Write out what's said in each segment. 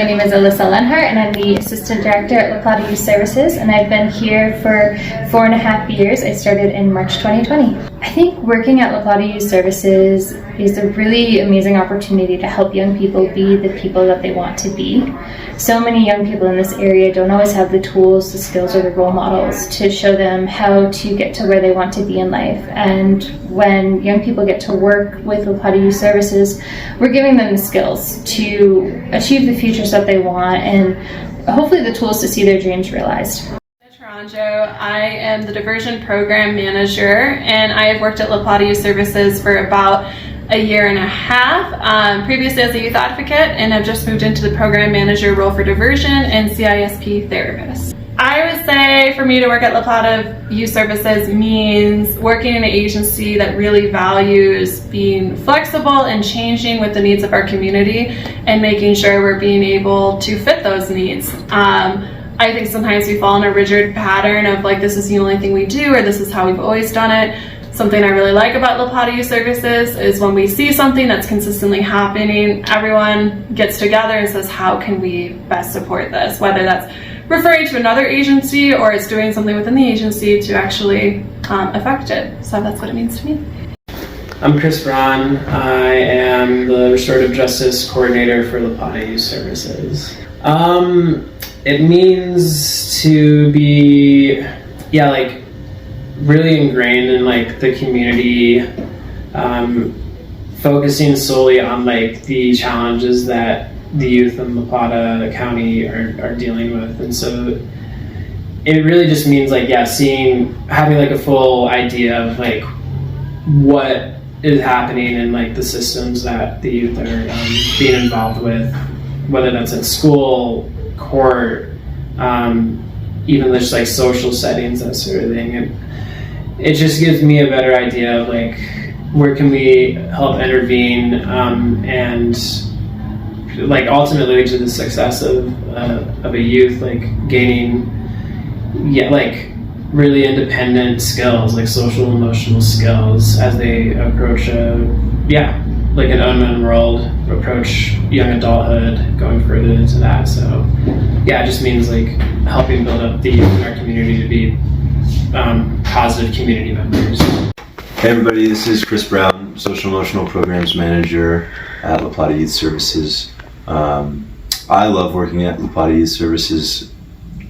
My name is Alyssa Lenhart and I'm the Assistant Director at Plata Youth Services, and I've been here for 4.5 years. I started in March 2020. I think working at Plata Youth Services is a really amazing opportunity to help young people be the people that they want to be. So many young people in this area don't always have the tools, the skills, or the role models to show them how to get to where they want to be in life. And when young people get to work with Plata Youth Services, we're giving them the skills to achieve the futures that they want and hopefully the tools to see their dreams realized. I am the Diversion Program Manager, and I have worked at La Plata Youth Services for about 1.5 years, previously as a youth advocate, and I've just moved into the Program Manager role for diversion and CISP therapist. I would say for me to work at La Plata Youth Services means working in an agency that really values being flexible and changing with the needs of our community and making sure we're being able to fit those needs. I think sometimes we fall in a rigid pattern of like, this is the only thing we do, or this is how we've always done it. Something I really like about La Plata Youth Services is when we see something that's consistently happening, everyone gets together and says, how can we best support this? Whether that's referring to another agency or it's doing something within the agency to actually affect it. So that's what it means to me. I'm Chris Braun. I am the Restorative Justice Coordinator for La Plata Youth Services. It means to be, really ingrained in the community, focusing solely on the challenges that the youth in La Plata County are dealing with. And so it really just means having a full idea of what is happening in the systems that the youth are being involved with, whether that's at school, court, even just social settings, that sort of thing. And it just gives me a better idea of where can we help intervene and ultimately to the success of a youth gaining really independent skills, social emotional skills as they approach an unknown world, approach young adulthood, going further into that. So it just means helping build up the youth in our community to be positive community members. Hey everybody, this is Chris Brown, Social Emotional Programs Manager at La Plata Youth Services. I love working at La Plata Youth Services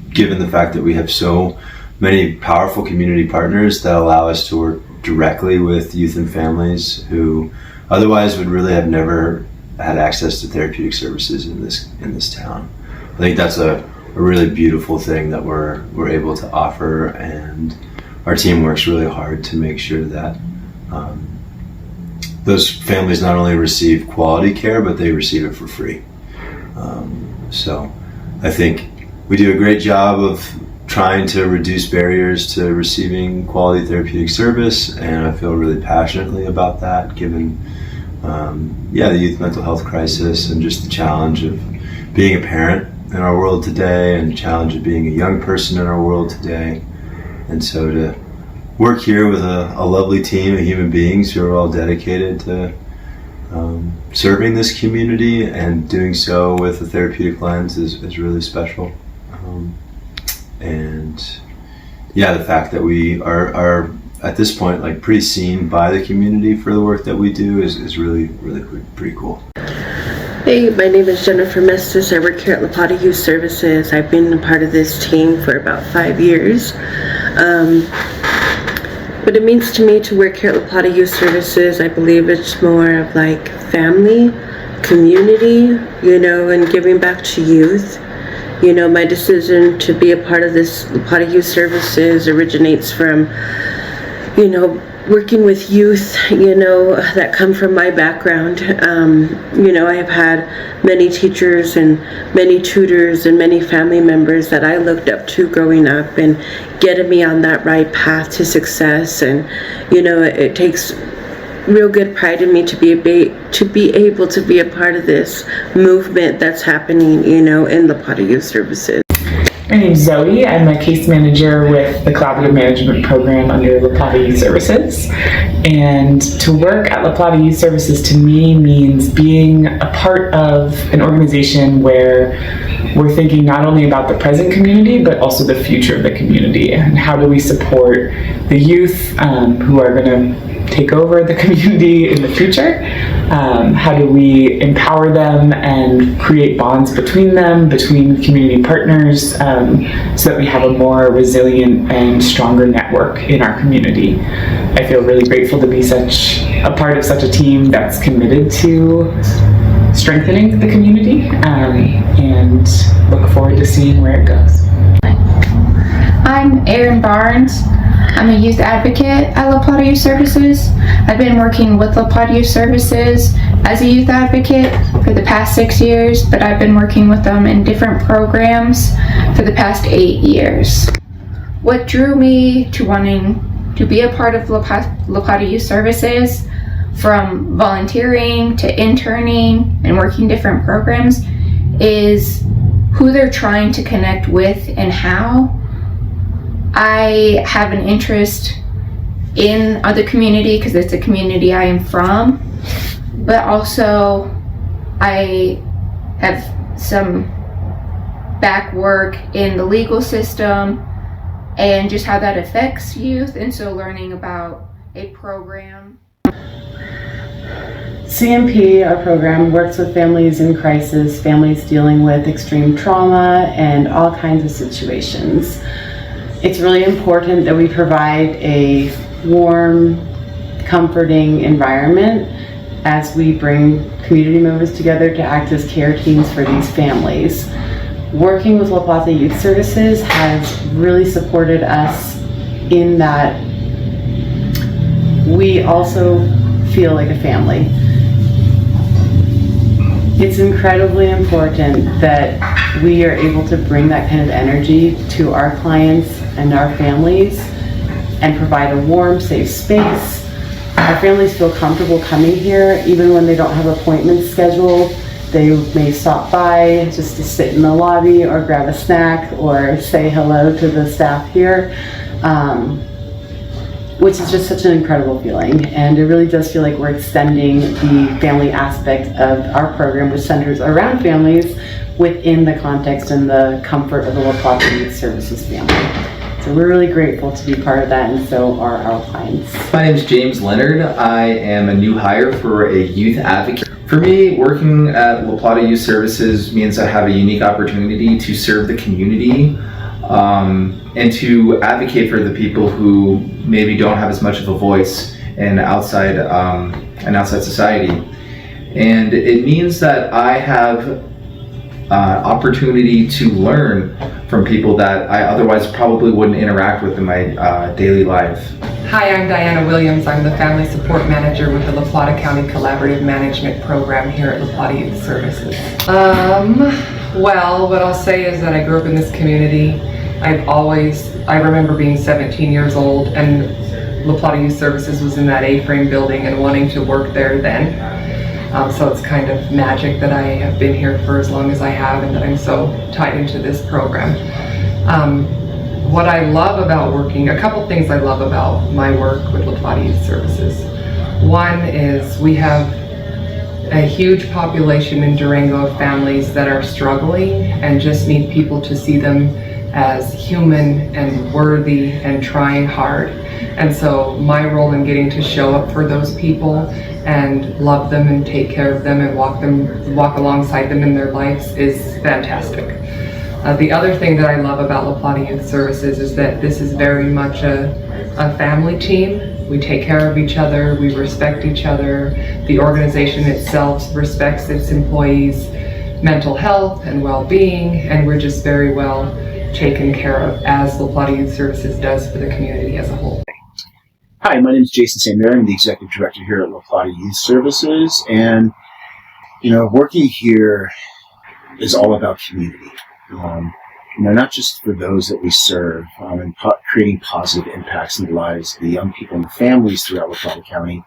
given the fact that we have so many powerful community partners that allow us to work directly with youth and families who otherwise would really have never had access to therapeutic services in this town. I think that's a really beautiful thing that we're able to offer, and our team works really hard to make sure that those families not only receive quality care, but they receive it for free. So I think we do a great job of trying to reduce barriers to receiving quality therapeutic service, and I feel really passionately about that given the youth mental health crisis and just the challenge of being a parent in our world today and the challenge of being a young person in our world today. And so to work here with a lovely team of human beings who are all dedicated to serving this community and doing so with a therapeutic lens is really special. The fact that we are at this point pretty seen by the community for the work that we do is really pretty cool. Hey, my name is Jennifer Mestis. I work here at La Plata Youth Services. I've been a part of this team for about 5 years. What it means to me to work here at La Plata Youth Services, I believe it's more of family, community, and giving back to youth. My decision to be a part of this La Plata Youth Services originates from, working with youth, that come from my background. I have had many teachers and many tutors and many family members that I looked up to growing up and getting me on that right path to success. And, it takes real good pride in me to be able to be a part of this movement that's happening, in La Plata Youth Services. My name's Zoe. I'm a case manager with the Collaborative Management Program under La Plata Youth Services. And to work at La Plata Youth Services to me means being a part of an organization where we're thinking not only about the present community, but also the future of the community. And how do we support the youth who are going to take over the community in the future? How do we empower them and create bonds between them, between community partners, so that we have a more resilient and stronger network in our community? I feel really grateful to be such a part of such a team that's committed to strengthening the community, and look forward to seeing where it goes. I'm Erin Barnes. I'm a youth advocate at La Plata Youth Services. I've been working with La Plata Youth Services as a youth advocate for the past 6 years, but I've been working with them in different programs for the past 8 years. What drew me to wanting to be a part of La Plata Youth Services, from volunteering to interning and working different programs, is who they're trying to connect with and how. I have an interest in the community because it's a community I am from, but also I have some back work in the legal system and just how that affects youth, and so learning about a program. CMP, our program, works with families in crisis, families dealing with extreme trauma and all kinds of situations. It's really important that we provide a warm, comforting environment as we bring community members together to act as care teams for these families. Working with La Plata Youth Services has really supported us in that we also feel like a family. It's incredibly important that we are able to bring that kind of energy to our clients and our families and provide a warm, safe space. Our families feel comfortable coming here even when they don't have appointments scheduled. They may stop by just to sit in the lobby or grab a snack or say hello to the staff here, which is just such an incredible feeling. And it really does feel like we're extending the family aspect of our program, which centers around families within the context and the comfort of the La Plata Youth Services family. So we're really grateful to be part of that, and so are our clients. My name is James Leonard. I am a new hire for a youth advocate. For me, working at La Plata Youth Services means I have a unique opportunity to serve the community and to advocate for the people who maybe don't have as much of a voice in outside society. And it means that I have opportunity to learn from people that I otherwise probably wouldn't interact with in my daily life. Hi, I'm Diana Williams. I'm the Family Support Manager with the La Plata County Collaborative Management Program here at La Plata Youth Services. Well, what I'll say is that I grew up in this community. I remember being 17 years old and La Plata Youth Services was in that A-frame building and wanting to work there then. So it's kind of magic that I have been here for as long as I have and that I'm so tied into this program. What I love about a couple things I love about my work with La Plata Youth Services. One is we have a huge population in Durango of families that are struggling and just need people to see them as human and worthy and trying hard. And so my role in getting to show up for those people and love them and take care of them and walk alongside them in their lives is fantastic. The other thing that I love about La Plata Youth Services is that this is very much a family team. We take care of each other, we respect each other. The organization itself respects its employees' mental health and well-being, and we're just very well taken care of as La Plata Youth Services does for the community as a whole. Hi, my name is Jason St. Mary. I'm the Executive Director here at La Plata Youth Services, and working here is all about community. Not just for those that we serve, and creating positive impacts in the lives of the young people and the families throughout La Plata County,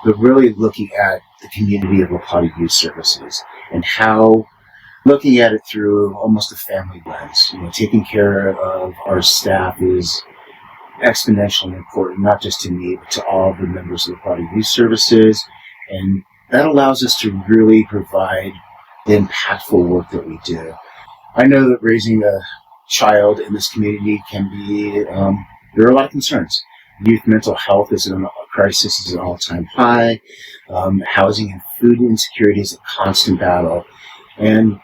but really looking at the community of La Plata Youth Services and how looking at it through almost a family lens. Taking care of our staff is exponentially important, not just to me, but to all the members of the Plata Youth Services. And that allows us to really provide the impactful work that we do. I know that raising a child in this community can be, there are a lot of concerns. Youth mental health is in a crisis, is an all-time high. Housing and food insecurity is a constant battle. And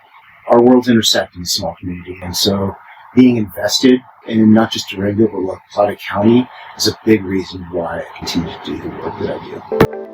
our worlds intersect in a small community. And so being invested in not just Durango, but Plata County is a big reason why I continue to do the work that I do.